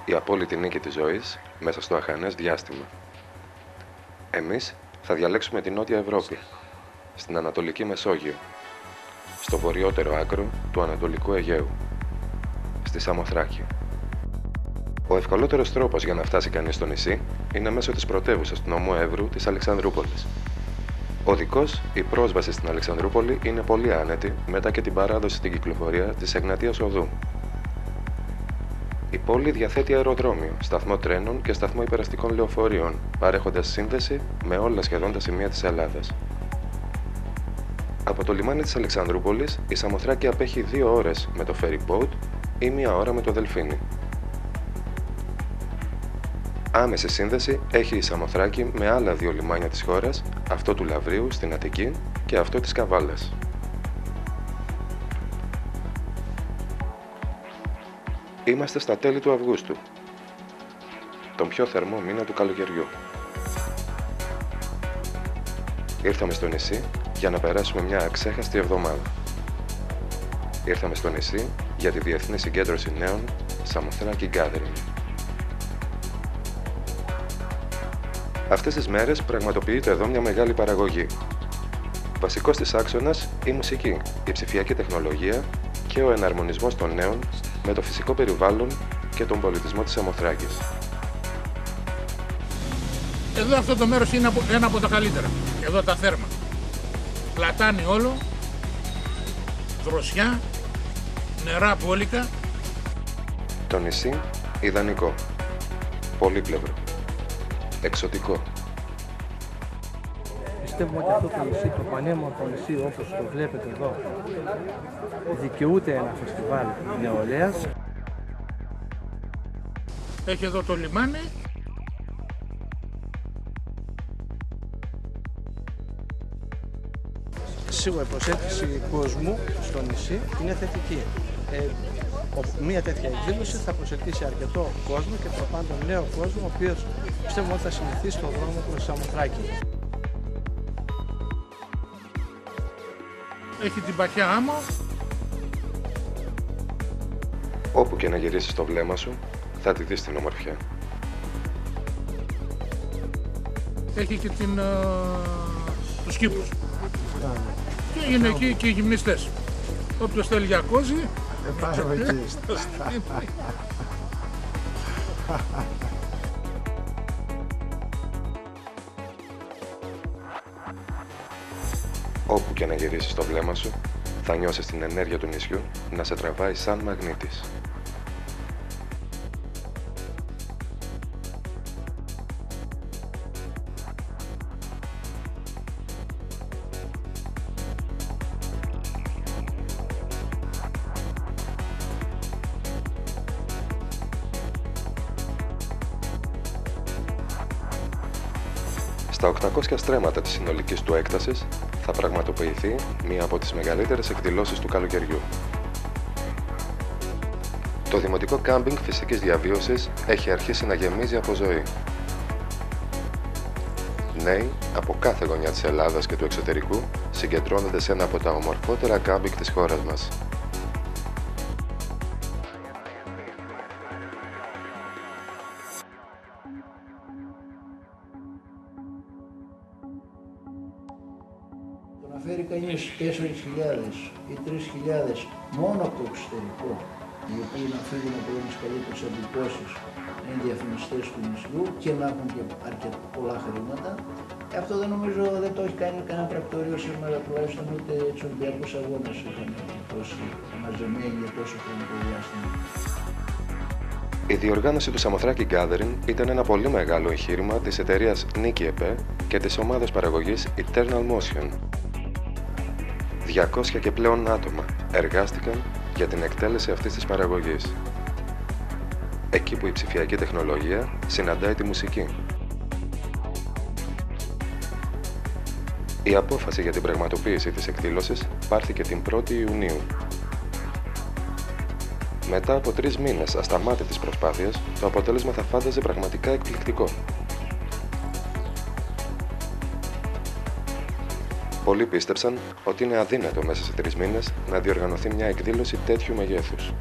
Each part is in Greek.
η απόλυτη νίκη της ζωής μέσα στο αχανές διάστημα. Εμείς θα διαλέξουμε την Νότια Ευρώπη, στην Ανατολική Μεσόγειο, στο βορειότερο άκρο του Ανατολικού Αιγαίου, στη Σαμοθράκη. Ο ευκολότερος τρόπος για να φτάσει κανείς στο νησί είναι μέσω της πρωτεύουσας του νομού Εύρου της Αλεξανδρούπολης. Οδικώς, η πρόσβαση στην Αλεξανδρούπολη είναι πολύ άνετη μετά και την παράδοση στην κυκλοφορία της Εγνατίας Οδού. Η πόλη διαθέτει αεροδρόμιο, σταθμό τρένων και σταθμό υπεραστικών λεωφορείων, παρέχοντας σύνδεση με όλα σχεδόν τα σημεία της Ελλάδας. Από το λιμάνι της Αλεξανδρούπολης, η Σαμοθράκη απέχει 2 ώρες με το ferry boat ή 1 ώρα με το δελφίνι. Άμεση σύνδεση έχει η Σαμοθράκη με άλλα 2 λιμάνια της χώρας, αυτό του Λαβρίου στην Αττική και αυτό της Καβάλας. Είμαστε στα τέλη του Αυγούστου, τον πιο θερμό μήνα του καλοκαιριού. Ήρθαμε στο νησί για να περάσουμε μια αξέχαστη εβδομάδα. Ήρθαμε στο νησί για τη Διεθνή Συγκέντρωση Νέων Σαμοθράκη Gathering. Αυτές τις μέρες πραγματοποιείται εδώ μια μεγάλη παραγωγή. Βασικός της άξονας η μουσική, η ψηφιακή τεχνολογία και ο εναρμονισμός των νέων με το φυσικό περιβάλλον και τον πολιτισμό της Σαμοθράκης. Εδώ αυτό το μέρος είναι ένα από τα καλύτερα. Εδώ τα θέρμα. Πλατάνει όλο, δροσιά, νερά μπόλικα. Το νησί ιδανικό, πολύπλευρο, εξωτικό. Πιστεύουμε ότι αυτό το νησί, το πανέμορφο νησί όπως το βλέπετε εδώ, δικαιούται ένα φεστιβάλ νεολαίας. Έχει εδώ το λιμάνι. Σίγουρα η προσέλκυση κόσμου στο νησί είναι θετική. Μία τέτοια εκδήλωση θα προσελκύσει αρκετό κόσμο και προπάντων νέο κόσμο, ο οποίος πιστεύουμε ότι θα συνεχίσει στον δρόμο προς Σαμοθράκη. Έχει την παχιά άμμο. Όπου και να γυρίσεις το βλέμμα σου, θα τη δεις την ομορφιά. Έχει και τους κήπους. Και είναι εκεί και οι γυμνιστές. Όποιος θέλει για κόζι, Πάμε εκεί. Όπου και να γυρίσεις το βλέμμα σου, θα νιώσεις την ενέργεια του νησιού να σε τραβάει σαν μαγνήτης. Στα 800 στρέμματα της συνολικής του έκτασης θα πραγματοποιηθεί μία από τις μεγαλύτερες εκδηλώσεις του καλοκαιριού. Το Δημοτικό Κάμπινγκ Φυσικής Διαβίωσης έχει αρχίσει να γεμίζει από ζωή. Νέοι από κάθε γωνιά της Ελλάδας και του εξωτερικού συγκεντρώνονται σε ένα από τα ομορφότερα κάμπινγκ της χώρας μας. Το να φέρει κανείς 4.000 ή 3.000 μόνο από το εξωτερικό, οι οποίοι να φύγουν από τις καλύτερες εντυπώσεις, να είναι διαφημιστές του νησιού και να έχουν και αρκετά πολλά χρήματα, αυτό δεν νομίζω δεν το έχει κάνει κανένα πρακτορείο σήμερα, τουλάχιστον ούτε τους Ολυμπιακούς Αγώνες είχαν τόσοι μαζεμένοι για τόσο χρονικό διάστημα. Η διοργάνωση του Σαμοθράκη Gathering ήταν ένα πολύ μεγάλο εγχείρημα της εταιρείας Νίκη ΕΠΕ και της ομάδας παραγωγής Eternal Motion. 200 και πλέον άτομα εργάστηκαν για την εκτέλεση αυτής της παραγωγής. Εκεί που η ψηφιακή τεχνολογία συναντάει τη μουσική. Η απόφαση για την πραγματοποίηση της εκδήλωσης πάρθηκε την 1η Ιουνίου. Μετά από 3 μήνες ασταμάτητης προσπάθειας, το αποτέλεσμα θα φάνταζε πραγματικά εκπληκτικό. Πολλοί πίστεψαν ότι είναι αδύνατο μέσα σε 3 μήνες να διοργανωθεί μια εκδήλωση τέτοιου μεγέθους.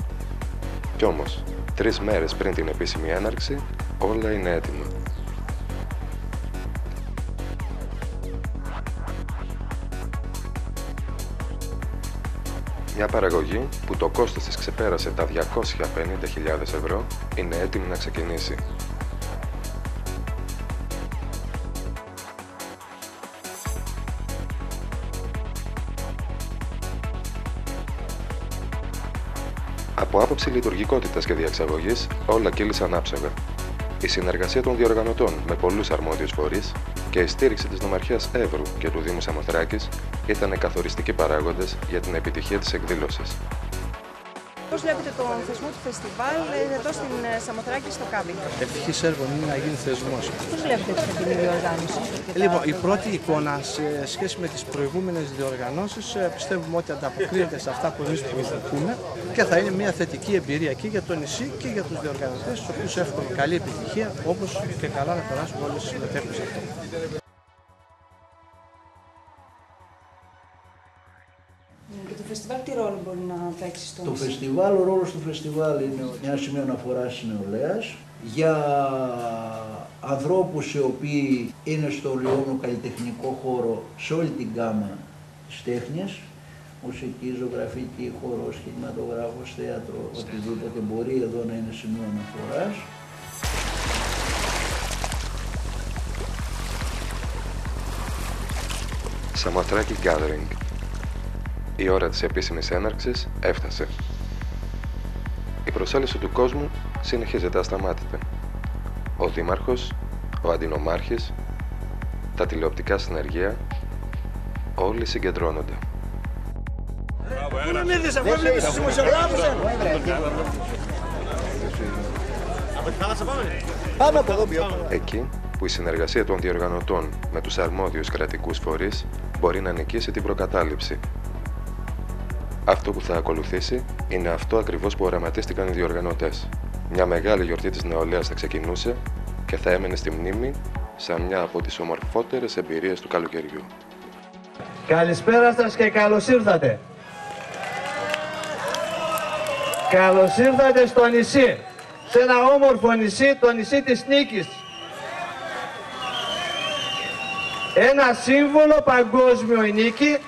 Κι όμως, 3 μέρες πριν την επίσημη έναρξη, όλα είναι έτοιμα. Μια παραγωγή που το κόστος της ξεπέρασε τα 250.000 ευρώ είναι έτοιμη να ξεκινήσει. Από άποψη λειτουργικότητας και διεξαγωγής, όλα κύλησαν άψογα. Η συνεργασία των διοργανωτών με πολλούς αρμόδιους φορείς και η στήριξη της Νομαρχίας Εύρου και του Δήμου Σαμοθράκης ήταν καθοριστικοί παράγοντες για την επιτυχία της εκδήλωσης. Πώς βλέπετε τον θεσμό του φεστιβάλ εδώ στην Σαμοθράκη στο κάμπινγκ? Ευχής έργων είναι να γίνει θεσμός. Πώς βλέπετε τη φετινή διοργάνωση? Λοιπόν, η πρώτη εικόνα σε σχέση με τις προηγούμενες διοργανώσεις πιστεύουμε ότι ανταποκρίνεται σε αυτά που εμείς προσδοκούμε και θα είναι μια θετική εμπειρία και για το νησί και για τους διοργανωτές, στους οποίους εύχομαι καλή επιτυχία, όπως και καλά να περάσουν όλοι οι συμμετέχοντες σε αυτό. Και το φεστιβάλ τι ρόλο μπορεί να παίξει στο νησί? φεστιβάλ, ο ρόλος του φεστιβάλ είναι μια σημείο αναφοράς νεολαίας για ανθρώπους οι οποίοι είναι στο Λιώνο καλλιτεχνικό χώρο σε όλη την γάμα της τέχνης, μουσική, ζωγραφική, χορός, κινηματογράφος, θέατρο, οτιδήποτε μπορεί εδώ να είναι σημείο αναφοράς. Σαμοθράκη Gathering. Η ώρα της επίσημης έναρξης έφτασε. Η προσέλευση του κόσμου συνεχίζεται ασταμάτητα. Ο Δήμαρχος, ο Αντινομάρχης, τα τηλεοπτικά συνεργεία, όλοι συγκεντρώνονται. Εκεί που η συνεργασία των διοργανωτών με τους αρμόδιους κρατικούς φορείς μπορεί να νικήσει την προκατάληψη. Αυτό που θα ακολουθήσει είναι αυτό ακριβώς που οραματίστηκαν οι διοργανωτές. Μια μεγάλη γιορτή της νεολαίας θα ξεκινούσε και θα έμενε στη μνήμη σαν μια από τις ομορφότερες εμπειρίες του καλοκαιριού. Καλησπέρα σας και καλώς ήρθατε. Καλώς ήρθατε στο νησί, σε ένα όμορφο νησί, το νησί της Νίκης. Ένα σύμβολο παγκόσμιο η Νίκη,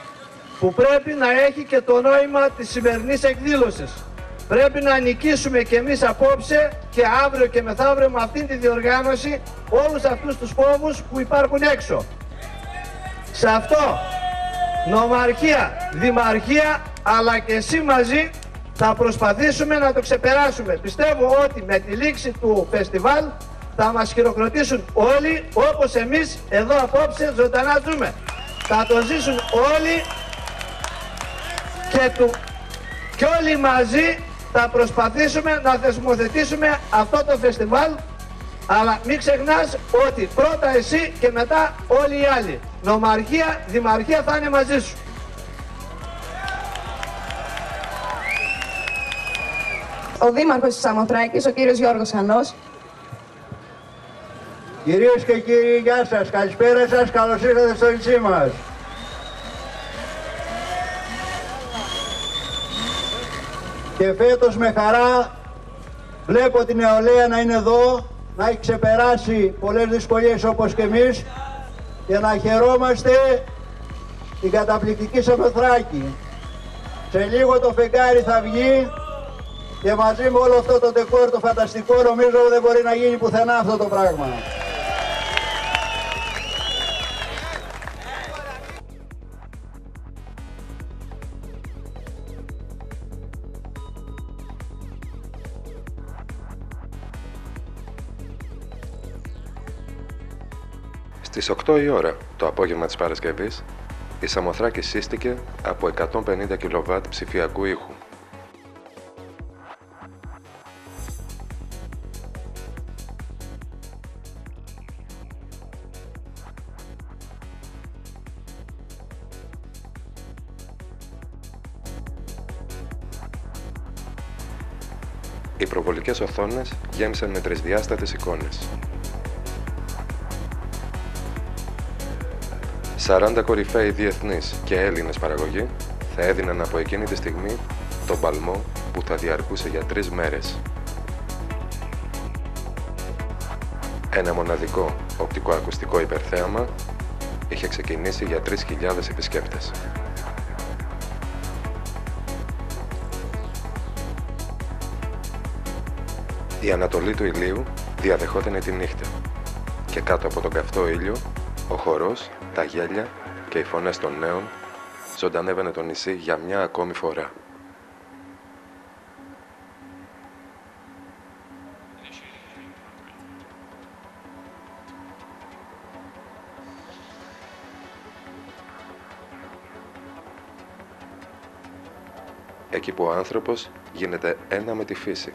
που πρέπει να έχει και το νόημα της σημερινής εκδήλωσης. Πρέπει να νικήσουμε και εμείς απόψε και αύριο και μεθαύριο με αυτήν τη διοργάνωση όλους αυτούς τους φόβους που υπάρχουν έξω. Σε αυτό, Νομαρχία, Δημαρχία, αλλά και εσύ μαζί θα προσπαθήσουμε να το ξεπεράσουμε. Πιστεύω ότι με τη λήξη του φεστιβάλ θα μας χειροκροτήσουν όλοι όπως εμείς εδώ απόψε ζωντανά ζούμε. Θα το ζήσουν όλοι και όλοι μαζί θα προσπαθήσουμε να θεσμοθετήσουμε αυτό το φεστιβάλ, αλλά μην ξεχνάς ότι πρώτα εσύ και μετά όλοι οι άλλοι. Νομαρχία, Δημαρχία θα είναι μαζί σου. Ο Δήμαρχος της Σαμοθράκης, ο κύριος Γιώργος Ανός. Κυρίες και κύριοι, γεια σας, καλησπέρα σας, καλώς ήρθατε στο νησί μας. Και φέτος με χαρά βλέπω την νεολαία να είναι εδώ, να έχει ξεπεράσει πολλές δυσκολίες όπως και εμείς και να χαιρόμαστε την καταπληκτική Σαμοθράκη. Σε λίγο το φεγγάρι θα βγει και μαζί με όλο αυτό το ντεκόρ το φανταστικό νομίζω δεν μπορεί να γίνει πουθενά αυτό το πράγμα. Στις 8 η ώρα το απόγευμα της Παρασκευής, η Σαμοθράκη σύστηκε από 150 κιλοβάτ ψηφιακού ήχου. Οι προβολικές οθόνες γέμισαν με τρισδιάστατες εικόνες. 40 κορυφαίοι διεθνείς και Έλληνες παραγωγοί θα έδιναν από εκείνη τη στιγμή τον παλμό που θα διαρκούσε για 3 μέρες. Ένα μοναδικό οπτικοακουστικό υπερθέαμα είχε ξεκινήσει για 3.000 επισκέπτες. Η ανατολή του ηλίου διαδεχόταν τη νύχτα και κάτω από τον καυτό ήλιο ο χορός, τα γέλια και οι φωνές των νέων ζωντανεύανε το νησί για μια ακόμη φορά. Εκεί που ο άνθρωπος γίνεται ένα με τη φύση.